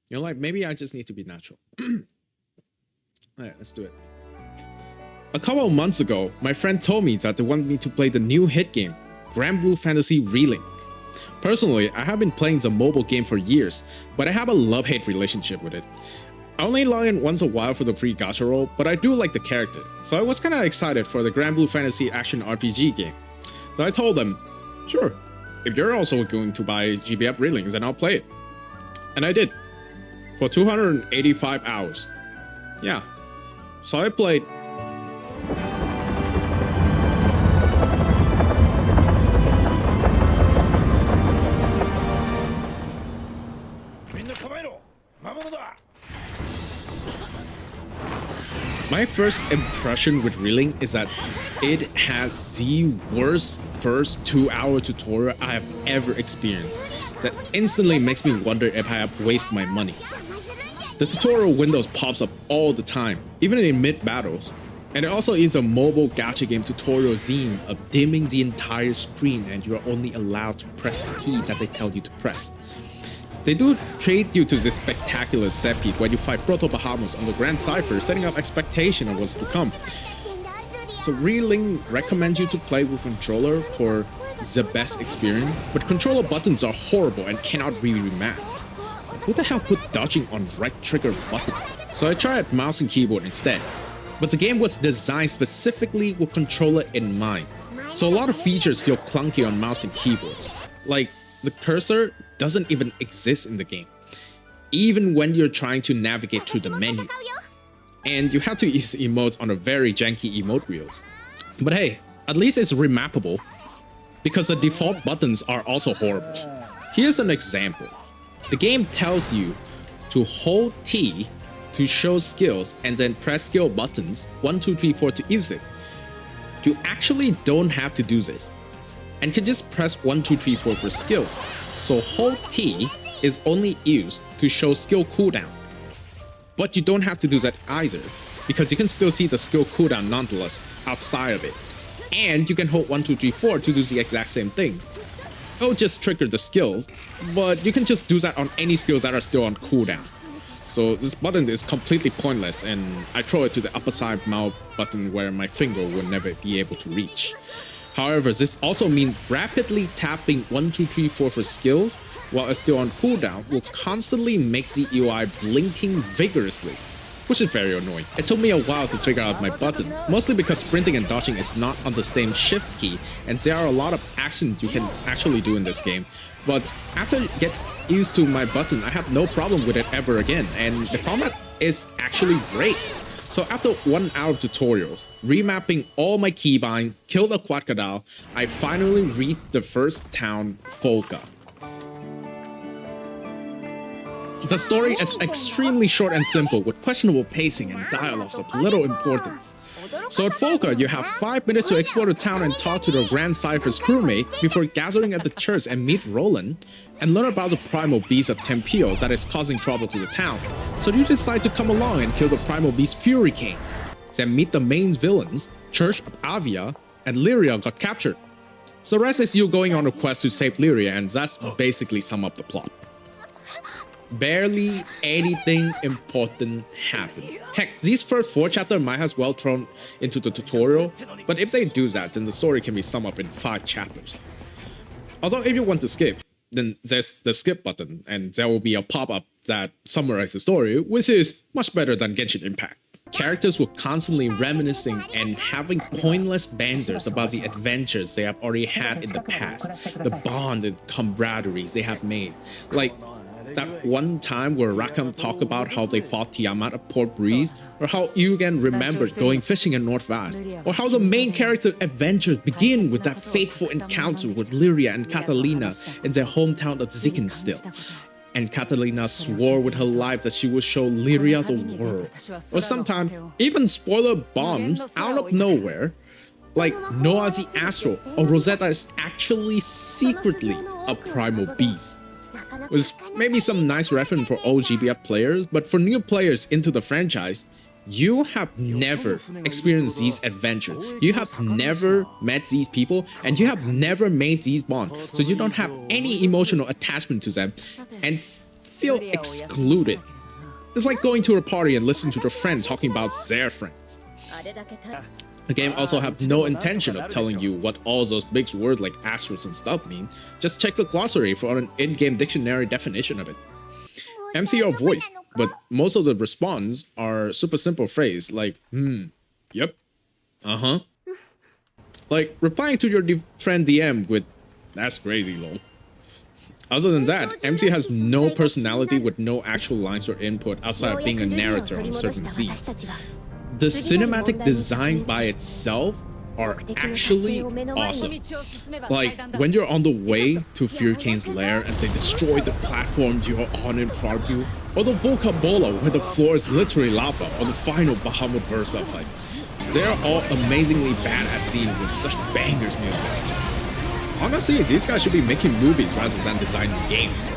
You know, like maybe I just need to be natural. Alright, let's do it. A couple of months ago, my friend told me that they wanted me to play the new hit game, Granblue Fantasy Relink. Personally, I have been playing the mobile game for years, but I have a love-hate relationship with it. I only log in once a while for the free gacha roll, but I do like the character, so I was kinda excited for the Granblue Fantasy action RPG game. So I told them, sure, if you're also going to buy GBF Relinks, then I'll play it. And I did. For 285 hours. Yeah. So I played. My first impression with Relink is that it has the worst first 2-hour tutorial I have ever experienced. That instantly makes me wonder if I have wasted my money. The tutorial windows pops up all the time, even in mid-battles. And it also is a mobile gacha game tutorial theme of dimming the entire screen and you are only allowed to press the key that they tell you to press. They do treat you to this spectacular set piece where you fight Proto Bahamus on the Grand Cypher, setting up expectation of what's to come. So Relink recommends you to play with controller for the best experience, but controller buttons are horrible and cannot really be mapped. Who the hell put dodging on right trigger button? So I tried mouse and keyboard instead, but the game was designed specifically with controller in mind. So a lot of features feel clunky on mouse and keyboards. Like, the cursor doesn't even exist in the game, even when you're trying to navigate through the menu. And you have to use emotes on a very janky emote wheels. But hey, at least it's remappable, because the default buttons are also horrible. Here's an example. The game tells you to hold T to show skills and then press skill buttons 1, 2, 3, 4 to use it. You actually don't have to do this, and can just press 1, 2, 3, 4 for skills. So hold T is only used to show skill cooldown. But you don't have to do that either, because you can still see the skill cooldown nonetheless outside of it. And you can hold 1, 2, 3, 4 to do the exact same thing. It'll just trigger the skills, but you can just do that on any skills that are still on cooldown. So this button is completely pointless, and I throw it to the upper side mouse button where my finger would never be able to reach. However, this also means rapidly tapping 1, 2, 3, 4 for skills while it's still on cooldown will constantly make the UI blinking vigorously, which is very annoying. It took me a while to figure out my button, mostly because sprinting and dodging is not on the same shift key, and there are a lot of actions you can actually do in this game. But after you get used to my button, I have no problem with it ever again, and the combat is actually great. So after 1 hour of tutorials, remapping all my keybind, killed a quadcadile, I finally reached the first town, Folka. The story is extremely short and simple, with questionable pacing and dialogues of little importance. So at Folka, you have 5 minutes to explore the town and talk to the Grand Cypher's crewmate before gathering at the church and meet Roland and learn about the primal beast of Tempios that is causing trouble to the town. So you decide to come along and kill the primal beast Fury King. Then meet the main villains, Church of Avia, and Lyria got captured. So the rest is you going on a quest to save Lyria, and that's basically sum up the plot. Barely anything important happened. Heck, these first 4 chapters might as well thrown into the tutorial, but if they do that, then the story can be summed up in 5 chapters. Although if you want to skip, then there's the skip button, and there will be a pop-up that summarizes the story, which is much better than Genshin Impact. Characters were constantly reminiscing and having pointless banters about the adventures they have already had in the past, the bonds and camaraderies they have made. Like, that one time where Rakam talked about how they fought Tiamat at Port Breeze, or how Yugen remembered going fishing in North Vast, or how the main character adventures begin with that fateful encounter with Lyria and Catalina in their hometown of Zickenstil. And Catalina swore with her life that she would show Lyria the world. Or sometimes, even spoiler bombs out of nowhere, like Noah the Astral or Rosetta is actually secretly a primal beast. With maybe some nice reference for old GBF players, but for new players into the franchise, you have never experienced these adventures. You have never met these people, and you have never made these bonds, so you don't have any emotional attachment to them. And feel excluded. It's like going to a party and listening to your friend talking about their friends. The game also have no intention of telling you what all those big words like asterisks and stuff mean. Just check the glossary for an in-game dictionary definition of it. MC your voice, but most of the response are super simple phrase like yep, uh-huh. Like replying to your friend DM with that's crazy lol. Other than that, MC has no personality with no actual lines or input outside of being a narrator on certain scenes. The cinematic design by itself are actually awesome. Like when you're on the way to Furykane's lair and they destroy the platform you're on in front of you, or the Volcabola where the floor is literally lava, or the final Bahamut Versa fight. They're all amazingly badass scenes with such bangers music. Honestly, these guys should be making movies rather than designing games.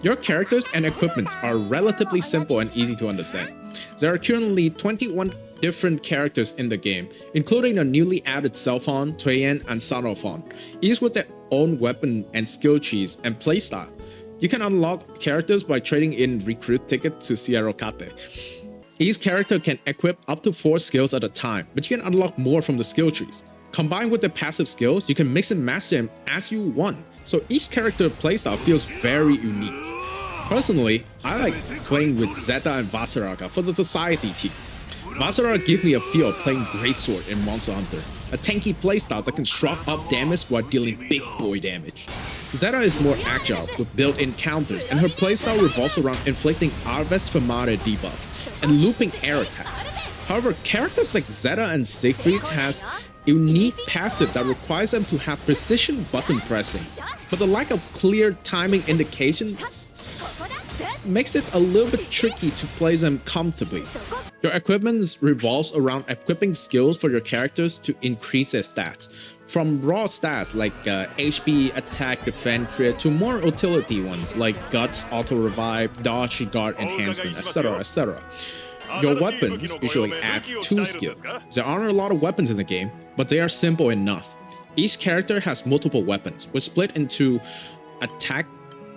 Your characters and equipments are relatively simple and easy to understand. There are currently 21 different characters in the game, including the newly added Selphon, Tuyen, and Sanophon, each with their own weapon and skill trees and playstyle. You can unlock characters by trading in recruit tickets to Sierra Kate. Each character can equip up to 4 skills at a time, but you can unlock more from the skill trees. Combined with the passive skills, you can mix and match them as you want, so each character playstyle feels very unique. Personally, I like playing with Zeta and Vasaraka for the Society team. Vasaraka gives me a feel of playing Greatsword in Monster Hunter, a tanky playstyle that can struck up damage while dealing big boy damage. Zeta is more agile with built-in counters, and her playstyle revolves around inflicting Arves Famare debuff and looping air attacks. However, characters like Zeta and Siegfried has unique passive that requires them to have precision button pressing, but the lack of clear timing indications makes it a little bit tricky to play them comfortably. Your equipment revolves around equipping skills for your characters to increase their stats, from raw stats like HP, attack, defend, crit, to more utility ones like guts, auto revive, dodge, guard enhancement, etc, etc. Your weapons usually add 2 skills. There aren't a lot of weapons in the game, but they are simple enough. Each character has multiple weapons, which split into attack,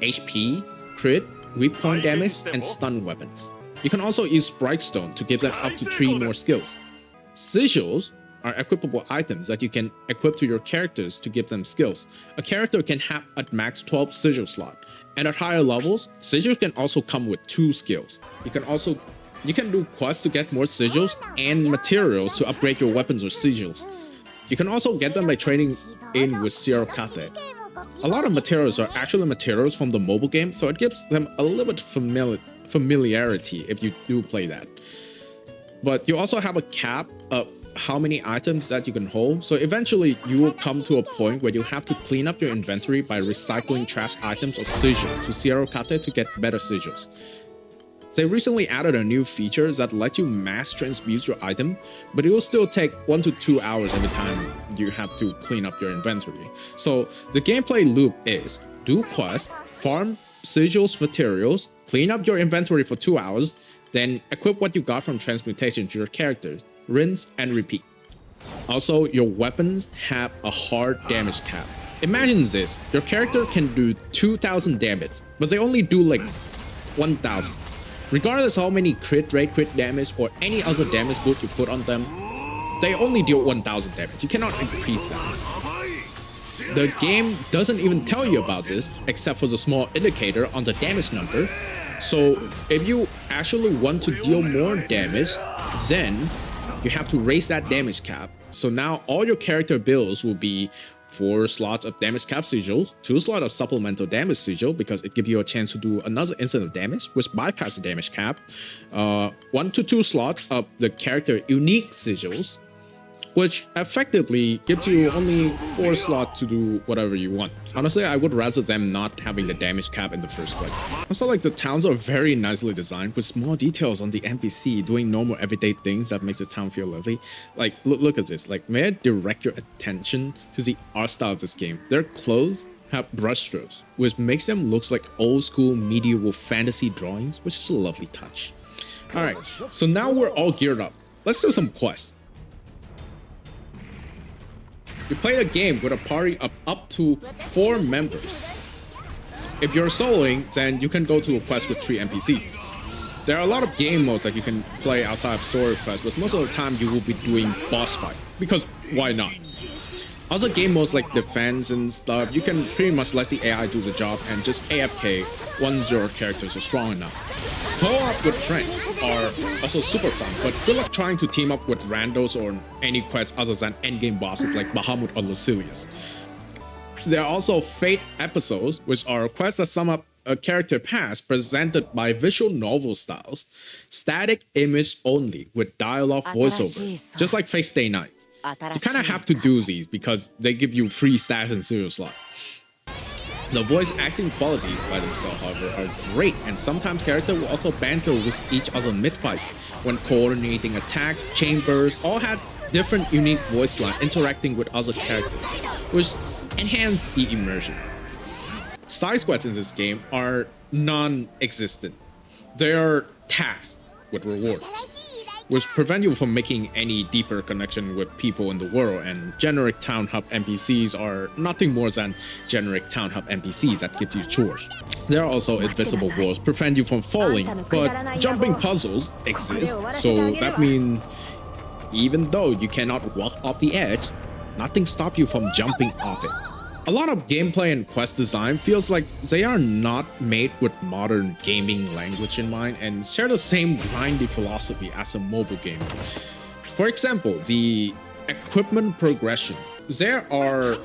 HP, crit, weak point damage, and stun weapons. You can also use Sprite Stone to give them up to 3 more skills. Sigils are equipable items that you can equip to your characters to give them skills. A character can have at max 12 sigil slot, and at higher levels, sigils can also come with 2 skills. You can do quests to get more sigils and materials to upgrade your weapons or sigils. You can also get them by trading in with Sierra Kate. A lot of materials are actually materials from the mobile game, so it gives them a little bit familiarity if you do play that. But you also have a cap of how many items that you can hold, so eventually you will come to a point where you have to clean up your inventory by recycling trash items or sigil to Sierra Kate to get better sigils. They recently added a new feature that lets you mass transmute your item, but it will still take 1 to 2 hours every time you have to clean up your inventory. So the gameplay loop is do quests, farm sigils materials, clean up your inventory for 2 hours, then equip what you got from transmutation to your characters, rinse and repeat. Also, your weapons have a hard damage cap. Imagine this, your character can do 2000 damage, but they only do like 1000. Regardless of how many crit rate, crit damage, or any other damage boost you put on them, they only deal 1000 damage. You cannot increase that. The game doesn't even tell you about this, except for the small indicator on the damage number. So if you actually want to deal more damage, then you have to raise that damage cap. So now all your character builds will be 4 slots of damage cap sigil, 2 slots of supplemental damage sigil because it gives you a chance to do another instant of damage which bypass the damage cap, 1 to 2 slots of the character unique sigils, which effectively gives you only 4 slots to do whatever you want. Honestly, I would rather them not having the damage cap in the first place. Also, like, the towns are very nicely designed with small details on the NPC doing normal everyday things that makes the town feel lovely. Like, look at this. Like, may I direct your attention to the art style of this game? Their clothes have brushstrokes, which makes them look like old school medieval fantasy drawings, which is a lovely touch. Alright, so now we're all geared up. Let's do some quests. You play a game with a party of up to 4 members. If you're soloing, then you can go to a quest with 3 NPCs. There are a lot of game modes that you can play outside of story quests, but most of the time you will be doing boss fight, because why not? Also game modes like defense and stuff, you can pretty much let the AI do the job and just AFK once your characters are strong enough. Co-op with friends are also super fun, but good luck trying to team up with randos or any quests other than endgame bosses like Bahamut or Lucilius. There are also Fate episodes, which are quests that sum up a character past presented by visual novel styles, static image only with dialogue voiceover, just like Fate Stay Night. You kind of have to do these because they give you free stats and serial slot. The voice acting qualities by themselves, however, are great, and sometimes characters will also banter with each other mid-fight when coordinating attacks. Chambers all had different unique voice lines interacting with other characters, which enhance the immersion. Side quests in this game are non-existent. They are tasks with rewards, which prevent you from making any deeper connection with people in the world, and generic Town Hub NPCs are nothing more than generic Town Hub NPCs that gives you chores. There are also invisible walls prevent you from falling, but jumping puzzles exist, so that means even though you cannot walk off the edge, nothing stops you from jumping off it. A lot of gameplay and quest design feels like they are not made with modern gaming language in mind and share the same grindy philosophy as a mobile game. For example, the equipment progression. There are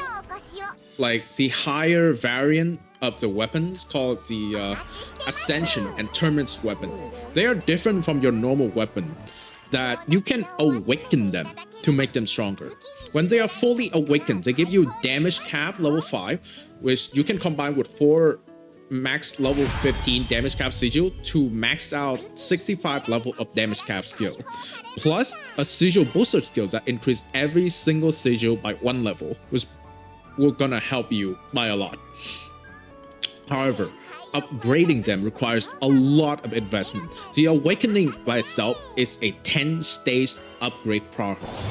like the higher variant of the weapons called the Ascension and Terminus weapon. They are different from your normal weapon that you can awaken them to make them stronger. When they are fully awakened, they give you damage cap level 5, which you can combine with 4 max level 15 damage cap sigil to max out 65 level of damage cap skill, plus a sigil booster skill that increase every single sigil by 1 level, which will gonna help you by a lot. However, upgrading them requires a lot of investment. The awakening by itself is a 10-stage upgrade process.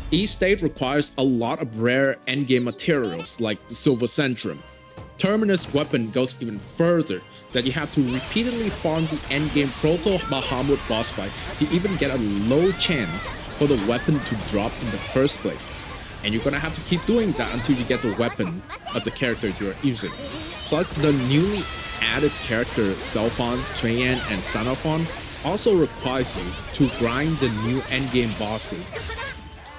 Each stage requires a lot of rare endgame materials like the Silver Centrum. Terminus weapon goes even further, that you have to repeatedly farm the endgame Proto Bahamut boss fight to even get a low chance for the weapon to drop in the first place. And you're gonna have to keep doing that until you get the weapon of the character you're using. Plus, the newly added character Selphon, Treyan, and Sanophon also requires you to grind the new endgame bosses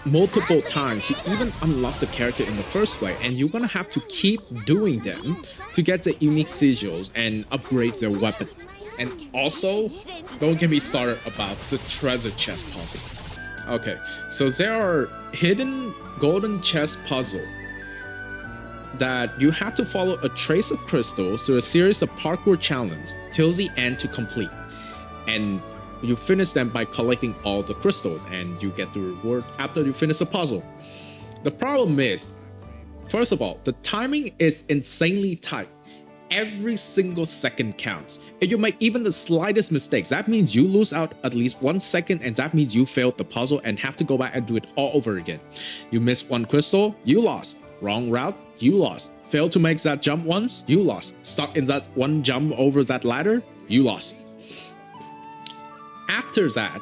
multiple times to even unlock the character in the first place, and you're gonna have to keep doing them to get the unique sigils and upgrade their weapons. And also, don't get me started about the treasure chest puzzle. Okay, so there are hidden golden chest puzzle that you have to follow a trace of crystals through a series of parkour challenges till the end to complete. And you finish them by collecting all the crystals, and you get the reward after you finish the puzzle. The problem is, first of all, the timing is insanely tight. Every single second counts. If you make even the slightest mistakes, that means you lose out at least 1 second, and that means you failed the puzzle and have to go back and do it all over again. You missed 1 crystal, you lost. Wrong route, you lost. Failed to make that jump once, you lost. Stuck in that 1 jump over that ladder, you lost. After that,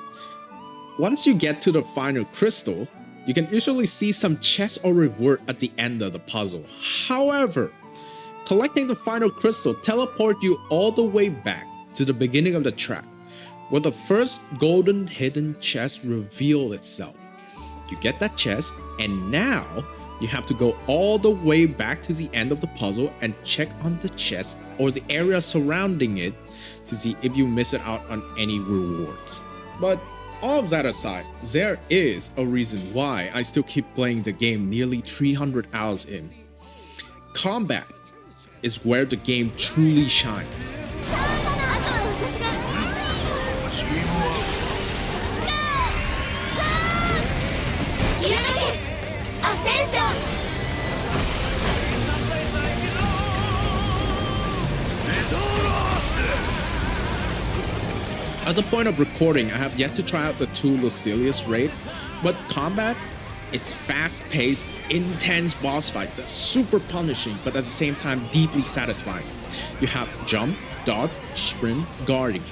once you get to the final crystal, you can usually see some chest or reward at the end of the puzzle. However, collecting the final crystal teleports you all the way back to the beginning of the track, where the first golden hidden chest reveals itself. You get that chest, and now you have to go all the way back to the end of the puzzle and check on the chest or the area surrounding it to see if you miss it out on any rewards. But all of that aside, there is a reason why I still keep playing the game nearly 300 hours in. Combat is where the game truly shines. As a point of recording, I have yet to try out the 2 Lucilius raid, but combat It's fast-paced, intense boss fights that's super punishing, but at the same time deeply satisfying. You have jump, dodge, sprint, guarding.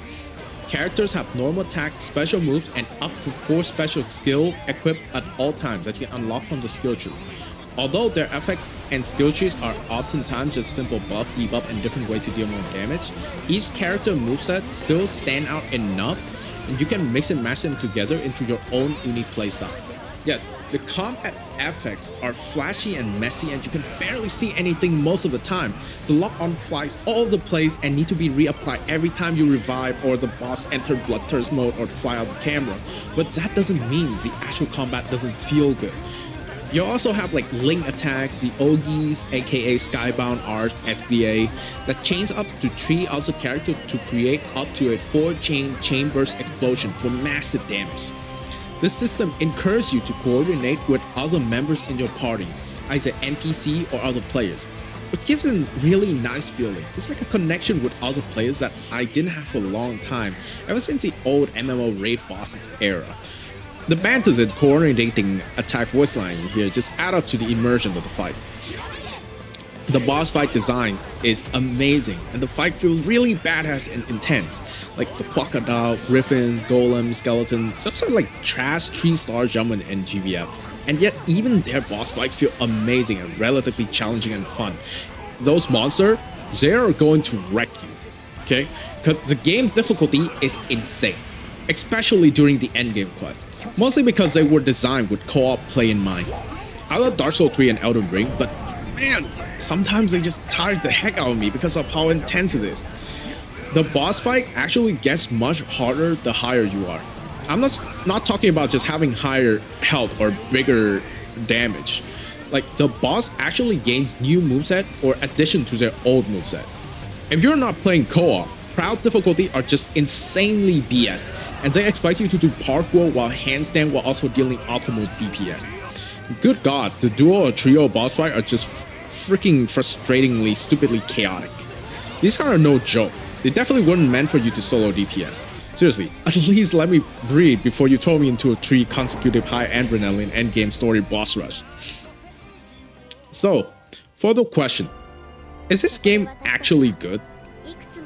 Characters have normal attack, special moves, and up to 4 special skill equipped at all times that you can unlock from the skill tree. Although their effects and skill trees are oftentimes just simple buff, debuff, and different way to deal more damage, each character moveset still stand out enough, and you can mix and match them together into your own unique playstyle. Yes, the combat effects are flashy and messy, and you can barely see anything most of the time. The lock-on flies all over the place and need to be reapplied every time you revive or the boss enter bloodthirst mode or fly out the camera. But that doesn't mean the actual combat doesn't feel good. You also have like link attacks, the Ogis, aka Skybound Arch XBA, that chains up to 3 other characters to create up to a 4-chain burst explosion for massive damage. This system encourages you to coordinate with other members in your party, either NPC or other players, which gives a really nice feeling. It's like a connection with other players that I didn't have for a long time, ever since the old MMO raid bosses era. The banters and coordinating attack voice line here just add up to the immersion of the fight. The boss fight design is amazing, and the fight feels really badass and intense. Like the crocodile, griffins, golems, skeletons, some sort of like trash 3-star jumping in GBF. And yet even their boss fight feel amazing and relatively challenging and fun. Those monsters, they're going to wreck you, okay? Because the game difficulty is insane, especially during the endgame quest. Mostly because they were designed with co-op play in mind. I love Dark Souls 3 and Elden Ring, but man, sometimes they just tire the heck out of me because of how intense it is. The boss fight actually gets much harder the higher you are. I'm not talking about just having higher health or bigger damage. Like, the boss actually gains new moveset or addition to their old moveset. If you're not playing co-op, crowd difficulty are just insanely BS, and they expect you to do parkour while handstand while also dealing optimal DPS. Good god, the duo or trio boss fight are just freaking frustratingly, stupidly chaotic. These guys are no joke. They definitely weren't meant for you to solo DPS. Seriously, at least let me breathe before you throw me into a 3 consecutive high adrenaline endgame story boss rush. So, for the question, is this game actually good?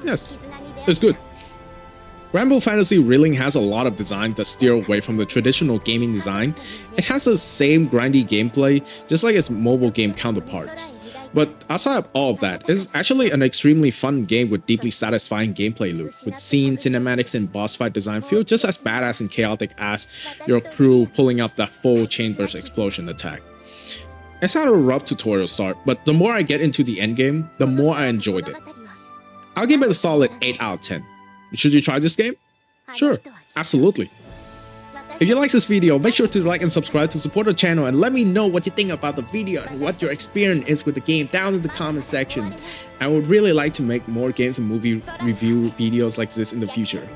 Yes, it's good. Granblue Fantasy Relink has a lot of design that steer away from the traditional gaming design. It has the same grindy gameplay, just like its mobile game counterparts. But outside of all of that, it's actually an extremely fun game with deeply satisfying gameplay loop, with scenes, cinematics, and boss fight design feel just as badass and chaotic as your crew pulling up that full chain burst explosion attack. It's had a rough tutorial start, but the more I get into the endgame, the more I enjoyed it. I'll give it a solid 8 out of 10. Should you try this game? Sure, absolutely. If you like this video, make sure to like and subscribe to support the channel, and let me know what you think about the video and what your experience is with the game down in the comment section. I would really like to make more games and movie review videos like this in the future.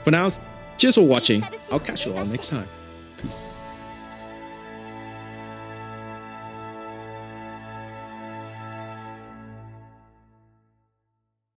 For now, cheers for watching. I'll catch you all next time. Peace.